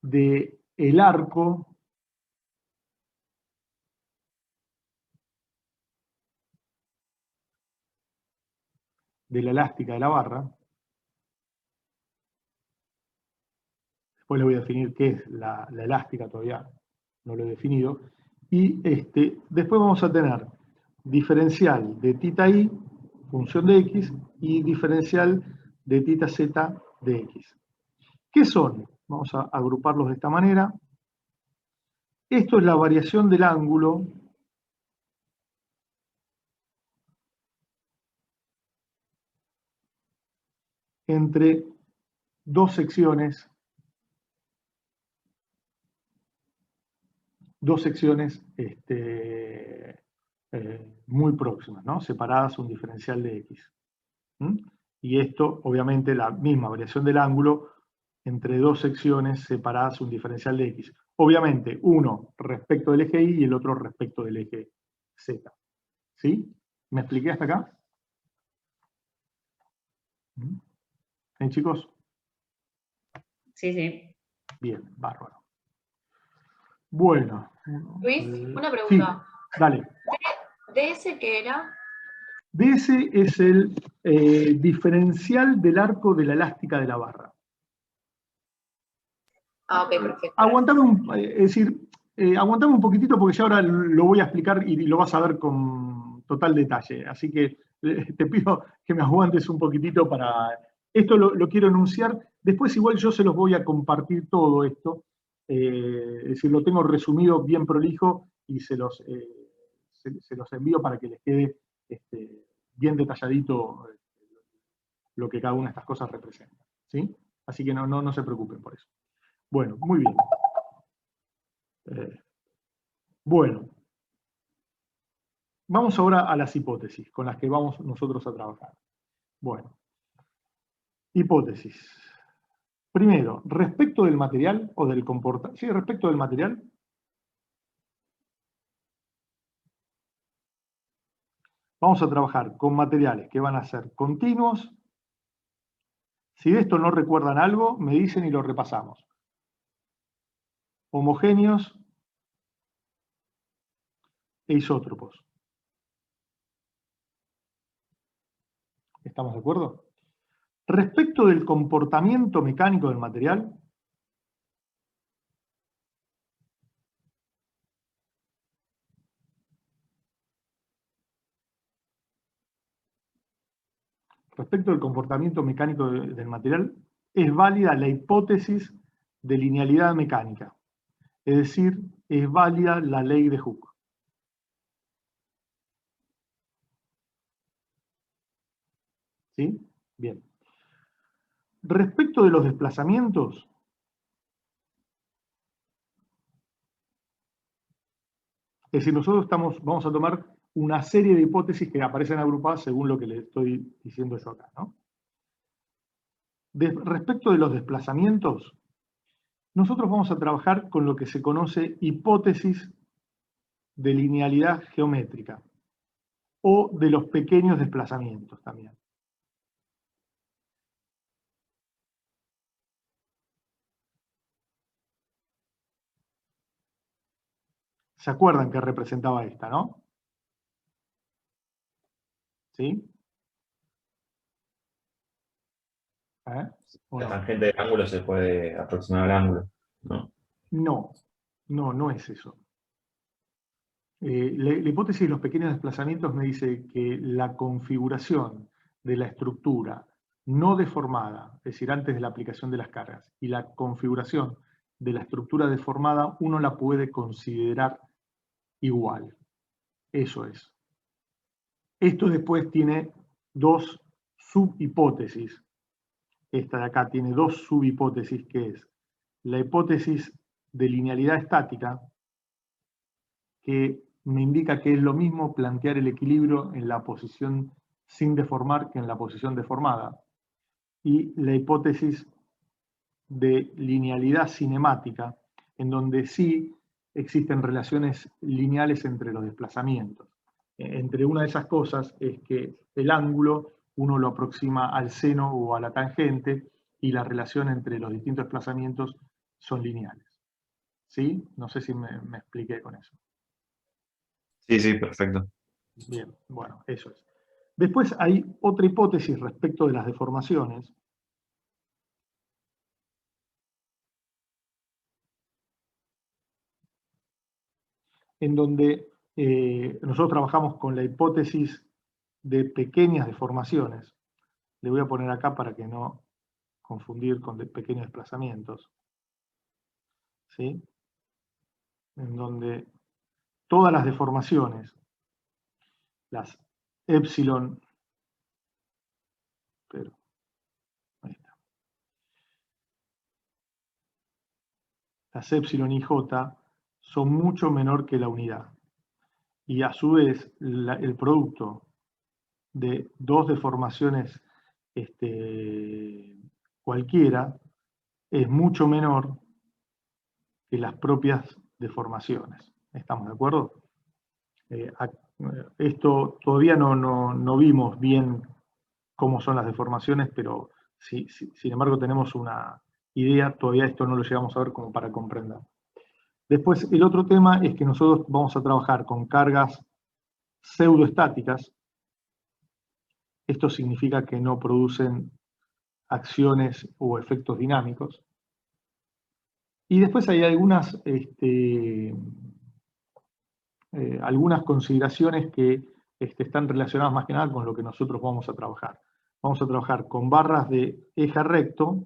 del arco de la elástica de la barra. Después le voy a definir qué es la elástica, todavía no lo he definido. Y después vamos a tener diferencial de θi, función de x, y diferencial de θz de x. ¿Qué son? Vamos a agruparlos de esta manera. Esto es la variación del ángulo entre dos secciones muy próximas, ¿no? Separadas un diferencial de x. Y esto, obviamente, la misma variación del ángulo entre dos secciones separadas un diferencial de x. Obviamente, uno respecto del eje y el otro respecto del eje z. ¿Sí? ¿Me expliqué hasta acá? ¿Bien, chicos? Sí, sí. Bien, bárbaro. Bueno. Luis, una pregunta. Sí, dale. ¿DS qué era? DS es el diferencial del arco de la elástica de la barra. Ah, ok, perfecto. Aguantame aguantame un poquitito porque ya ahora lo voy a explicar y lo vas a ver con total detalle. Así que te pido que me aguantes un poquitito para... Esto lo quiero enunciar. Después igual yo se los voy a compartir todo esto. Es decir, lo tengo resumido bien prolijo y se los envío para que les quede bien detalladito lo que cada una de estas cosas representa. ¿Sí? Así que no se preocupen por eso. Bueno, muy bien. Bueno, vamos ahora a las hipótesis con las que vamos nosotros a trabajar. Bueno, hipótesis. Primero, respecto del material o del comportamiento. Sí, respecto del material. Vamos a trabajar con materiales que van a ser continuos. Si de esto no recuerdan algo, me dicen y lo repasamos. Homogéneos e isótropos. ¿Estamos de acuerdo? Respecto del comportamiento mecánico del material, del material, es válida la hipótesis de linealidad mecánica. Es decir, es válida la ley de Hooke. ¿Sí? Bien. Respecto de los desplazamientos, es decir, nosotros vamos a tomar una serie de hipótesis que aparecen agrupadas según lo que les estoy diciendo yo acá, ¿no? Respecto de los desplazamientos, nosotros vamos a trabajar con lo que se conoce hipótesis de linealidad geométrica o de los pequeños desplazamientos también. ¿Se acuerdan que representaba esta, no? ¿Sí? La tangente del ángulo se puede aproximar al ángulo, ¿no? No es eso. La hipótesis de los pequeños desplazamientos me dice que la configuración de la estructura no deformada, es decir, antes de la aplicación de las cargas, y la configuración de la estructura deformada, uno la puede considerar igual. Eso es. Esto después tiene dos subhipótesis. Esta de acá tiene dos subhipótesis, que es la hipótesis de linealidad estática, que me indica que es lo mismo plantear el equilibrio en la posición sin deformar que en la posición deformada, y la hipótesis de linealidad cinemática, en donde sí existen relaciones lineales entre los desplazamientos. Entre una de esas cosas es que el ángulo uno lo aproxima al seno o a la tangente, y la relación entre los distintos desplazamientos son lineales. ¿Sí? No sé si me expliqué con eso. Sí, sí, perfecto. Bien, bueno, eso es. Después hay otra hipótesis respecto de las deformaciones, en donde nosotros trabajamos con la hipótesis de pequeñas deformaciones. Le voy a poner acá para que no confundir con pequeños desplazamientos. ¿Sí? En donde todas las deformaciones, las epsilon, pero ahí está, las epsilon y j son mucho menor que la unidad. Y a su vez, el producto de dos deformaciones cualquiera es mucho menor que las propias deformaciones. ¿Estamos de acuerdo? Esto todavía no vimos bien cómo son las deformaciones, pero sin embargo tenemos una idea, todavía esto no lo llegamos a ver como para comprender. Después, el otro tema es que nosotros vamos a trabajar con cargas pseudoestáticas. Esto significa que no producen acciones o efectos dinámicos. Y después hay algunas consideraciones que están relacionadas más que nada con lo que nosotros vamos a trabajar. Vamos a trabajar con barras de eje recto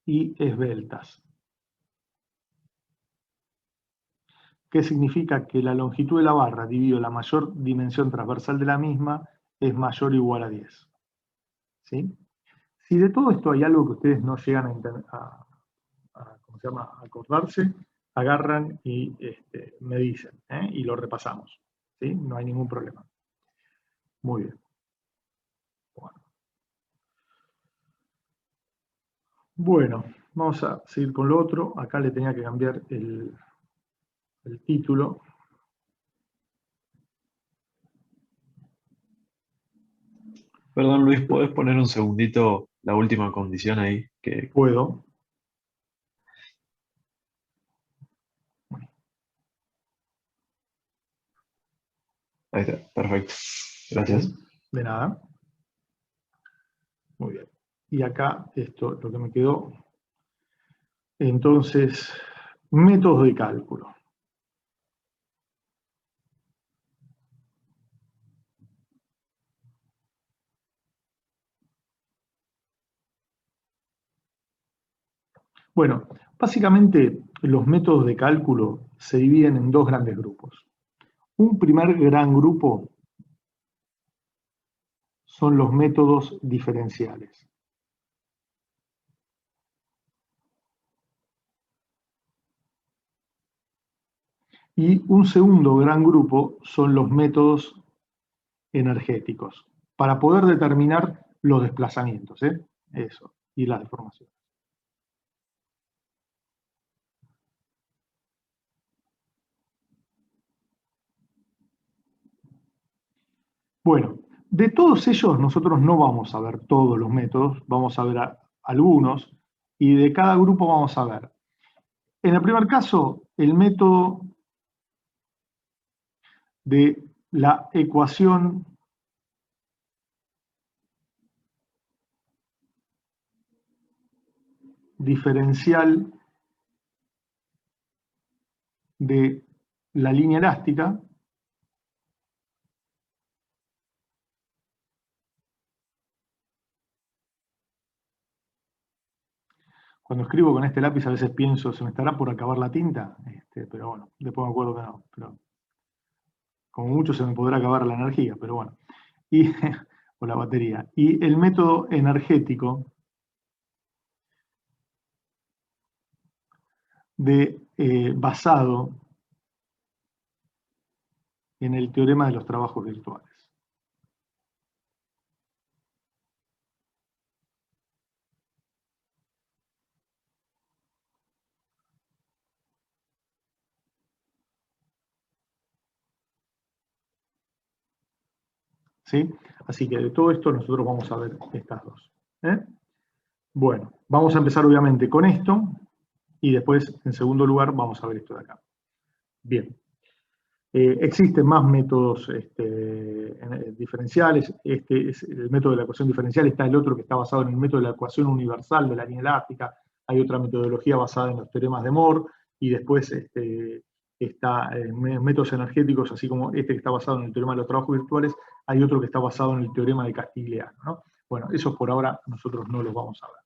y esbeltas. ¿Qué significa? Que la longitud de la barra dividido la mayor dimensión transversal de la misma es mayor o igual a 10. ¿Sí? Si de todo esto hay algo que ustedes no llegan a acordarse, agarran y me dicen, y lo repasamos. ¿Sí? No hay ningún problema. Muy bien. Bueno, vamos a seguir con lo otro. Acá le tenía que cambiar el título. Perdón, Luis, ¿podés poner un segundito la última condición ahí? Puedo. Ahí está, perfecto. Gracias. De nada. Muy bien. Y acá, lo que me quedó. Entonces, métodos de cálculo. Bueno, básicamente los métodos de cálculo se dividen en dos grandes grupos. Un primer gran grupo son los métodos diferenciales. Y un segundo gran grupo son los métodos energéticos, para poder determinar los desplazamientos, eso, y las deformaciones. Bueno, de todos ellos nosotros no vamos a ver todos los métodos, vamos a ver algunos, y de cada grupo vamos a ver. En el primer caso, el método de la ecuación diferencial de la línea elástica cuando escribo con este lápiz a veces pienso, ¿se me estará por acabar la tinta? Pero bueno, después me acuerdo que no. Pero como mucho se me podrá acabar la energía, pero bueno. O la batería. Y el método energético basado en el teorema de los trabajos virtuales. ¿Sí? Así que de todo esto nosotros vamos a ver estas dos. Bueno, vamos a empezar obviamente con esto y después, en segundo lugar, vamos a ver esto de acá. Bien. Existen más métodos diferenciales. Este es el método de la ecuación diferencial. Está el otro que está basado en el método de la ecuación universal de la línea elástica. Hay otra metodología basada en los teoremas de Moore. Y después está métodos energéticos, así como este que está basado en el teorema de los trabajos virtuales. Hay otro que está basado en el teorema de Castigliano, ¿no? Bueno, esos por ahora nosotros no los vamos a ver.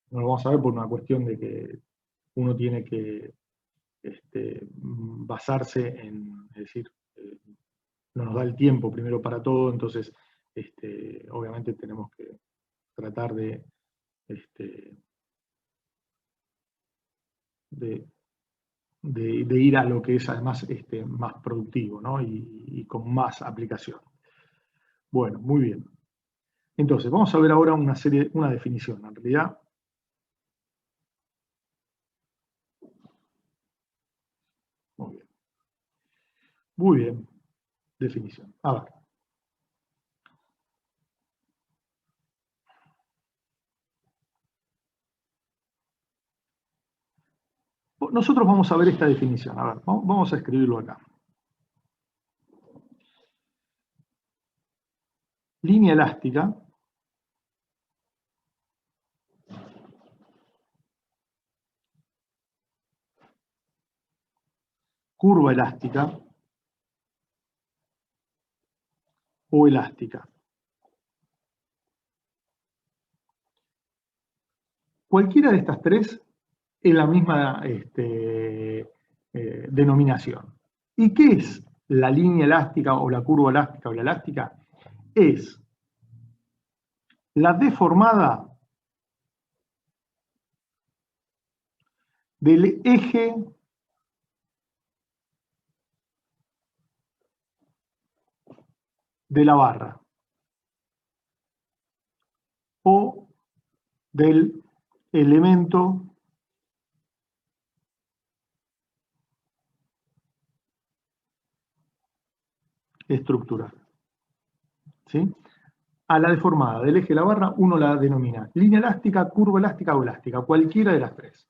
No los vamos a ver por una cuestión de que uno tiene que basarse en, es decir, no nos da el tiempo primero para todo, entonces obviamente tenemos que tratar de ir a lo que es además más productivo, ¿no? y con más aplicación. Bueno, muy bien. Entonces, vamos a ver ahora una definición, en realidad. Muy bien. Muy bien. Definición. A ver. Nosotros vamos a ver esta definición. A ver, vamos a escribirlo acá. Línea elástica curva elástica o elástica. Cualquiera de estas tres es la misma denominación. ¿Y qué es la línea elástica o la curva elástica o la elástica? Es la deformada del eje de la barra o del elemento estructural. ¿Sí? A la deformada del eje de la barra uno la denomina línea elástica, curva elástica o elástica, cualquiera de las tres.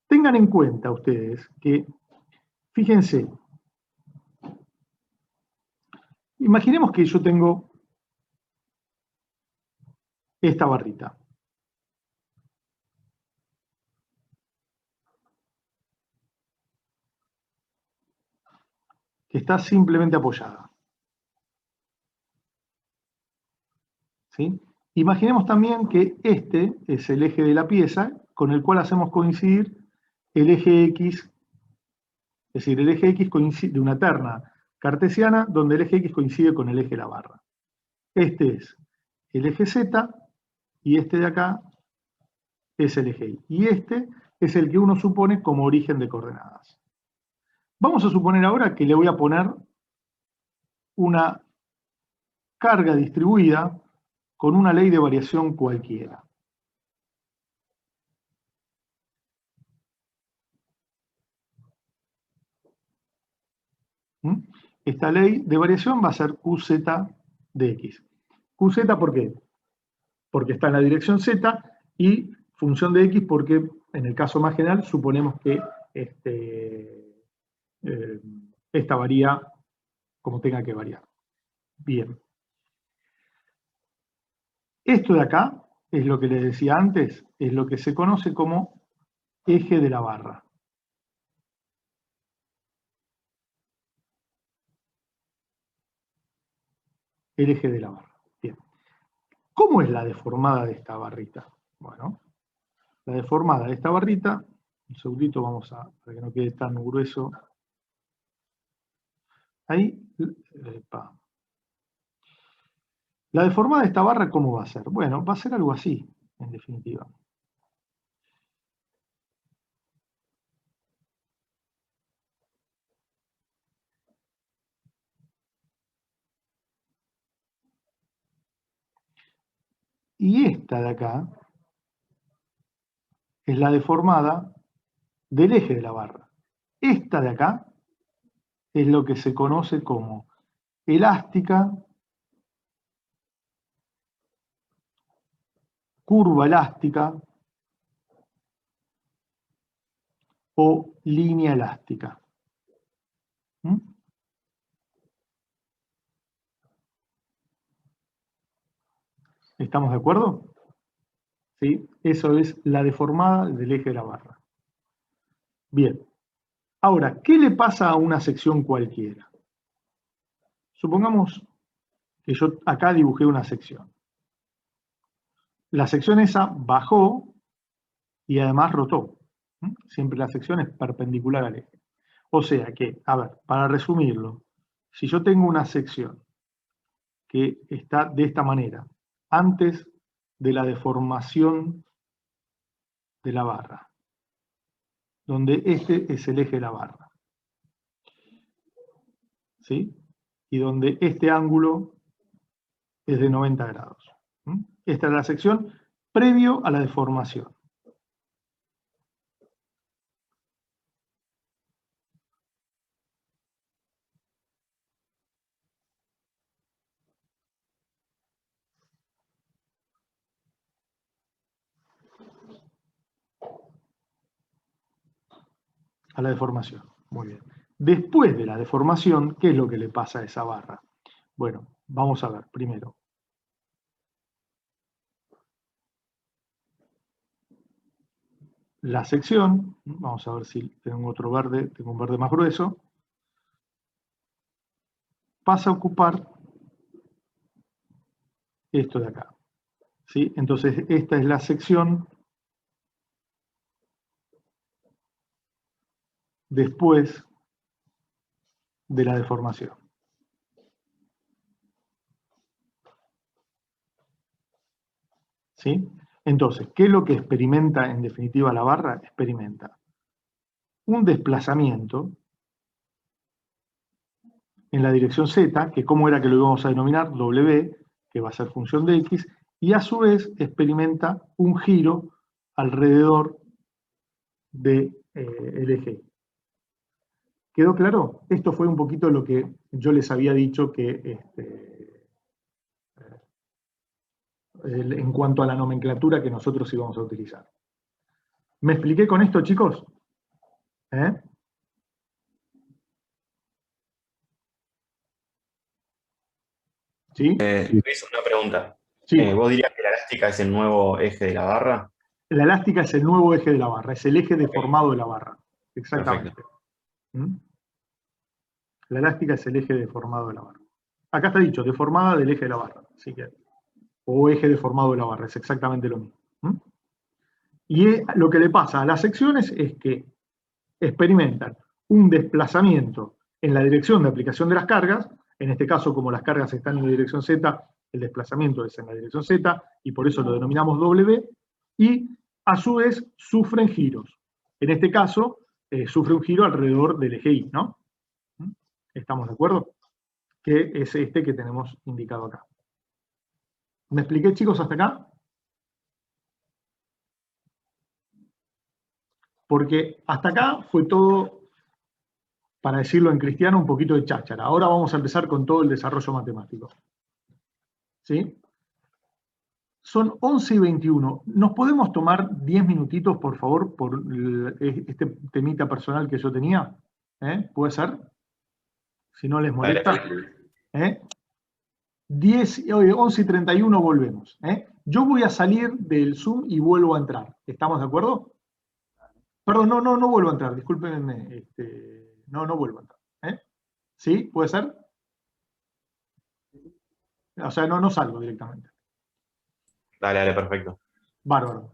Tengan en cuenta ustedes que, fíjense, imaginemos que yo tengo esta barrita. Que está simplemente apoyada. ¿Sí? Imaginemos también que este es el eje de la pieza con el cual hacemos coincidir el eje X, es decir, el eje X coincide de una terna cartesiana donde el eje X coincide con el eje de la barra. Este es el eje Z y este de acá es el eje Y. Y este es el que uno supone como origen de coordenadas. Vamos a suponer ahora que le voy a poner una carga distribuida con una ley de variación cualquiera. Esta ley de variación va a ser QZ de X. QZ, ¿por qué? Porque está en la dirección Z y función de X porque, en el caso más general, suponemos que esta varía como tenga que variar. Bien. Esto de acá es lo que les decía antes, es lo que se conoce como eje de la barra. El eje de la barra. Bien. ¿Cómo es la deformada de esta barrita? Bueno, la deformada de esta barrita, un segundito vamos a, para que no quede tan grueso. Ahí, la deformada de esta barra, ¿cómo va a ser? Bueno, va a ser algo así, en definitiva. Y esta de acá es la deformada del eje de la barra. Esta de acá es lo que se conoce como elástica, curva elástica o línea elástica. ¿Mm? ¿Estamos de acuerdo? ¿Sí? Eso es la deformada del eje de la barra. Bien. Ahora, ¿qué le pasa a una sección cualquiera? Supongamos que yo acá dibujé una sección. La sección esa bajó y además rotó. Siempre la sección es perpendicular al eje. O sea que, a ver, para resumirlo, si yo tengo una sección que está de esta manera, antes de la deformación de la barra, donde este es el eje de la barra, ¿sí? Y donde este ángulo es de 90 grados. Esta es la sección previo a la deformación. A la deformación. Muy bien. Después de la deformación, ¿qué es lo que le pasa a esa barra? Bueno, vamos a ver primero. La sección, vamos a ver si tengo otro verde, tengo un verde más grueso, pasa a ocupar esto de acá. ¿Sí? Entonces, esta es la sección después de la deformación. ¿Sí? Entonces, ¿qué es lo que experimenta en definitiva la barra? Experimenta un desplazamiento en la dirección Z, que cómo era que lo íbamos a denominar, W, que va a ser función de X, y a su vez experimenta un giro alrededor del eje. ¿Quedó claro? Esto fue un poquito lo que yo les había dicho que en cuanto a la nomenclatura que nosotros íbamos a utilizar. ¿Me expliqué con esto, chicos? ¿Sí? Luis, una pregunta. Sí. ¿Vos dirías que la elástica es el nuevo eje de la barra? La elástica es el nuevo eje de la barra, es el eje deformado de la barra. Exactamente. La elástica es el eje deformado de la barra. Acá está dicho, deformada del eje de la barra. Así que, o eje deformado de la barra, es exactamente lo mismo. Y lo que le pasa a las secciones es que experimentan un desplazamiento en la dirección de aplicación de las cargas. En este caso, como las cargas están en la dirección Z, el desplazamiento es en la dirección Z, y por eso lo denominamos W, y a su vez sufren giros. En este caso, sufre un giro alrededor del eje Y, ¿no? ¿Estamos de acuerdo? Que es este que tenemos indicado acá. ¿Me expliqué, chicos, hasta acá? Porque hasta acá fue todo, para decirlo en cristiano, un poquito de cháchara. Ahora vamos a empezar con todo el desarrollo matemático. ¿Sí? Son 11:21. ¿Nos podemos tomar 10 minutitos, por favor, por este temita personal que yo tenía? ¿Puede ser? Si no les molesta. 11:31 volvemos. Yo voy a salir del Zoom y vuelvo a entrar. ¿Estamos de acuerdo? Perdón, no vuelvo a entrar, discúlpenme. No vuelvo a entrar. ¿Sí? ¿Puede ser? O sea, no salgo directamente. Dale, perfecto. Bárbaro.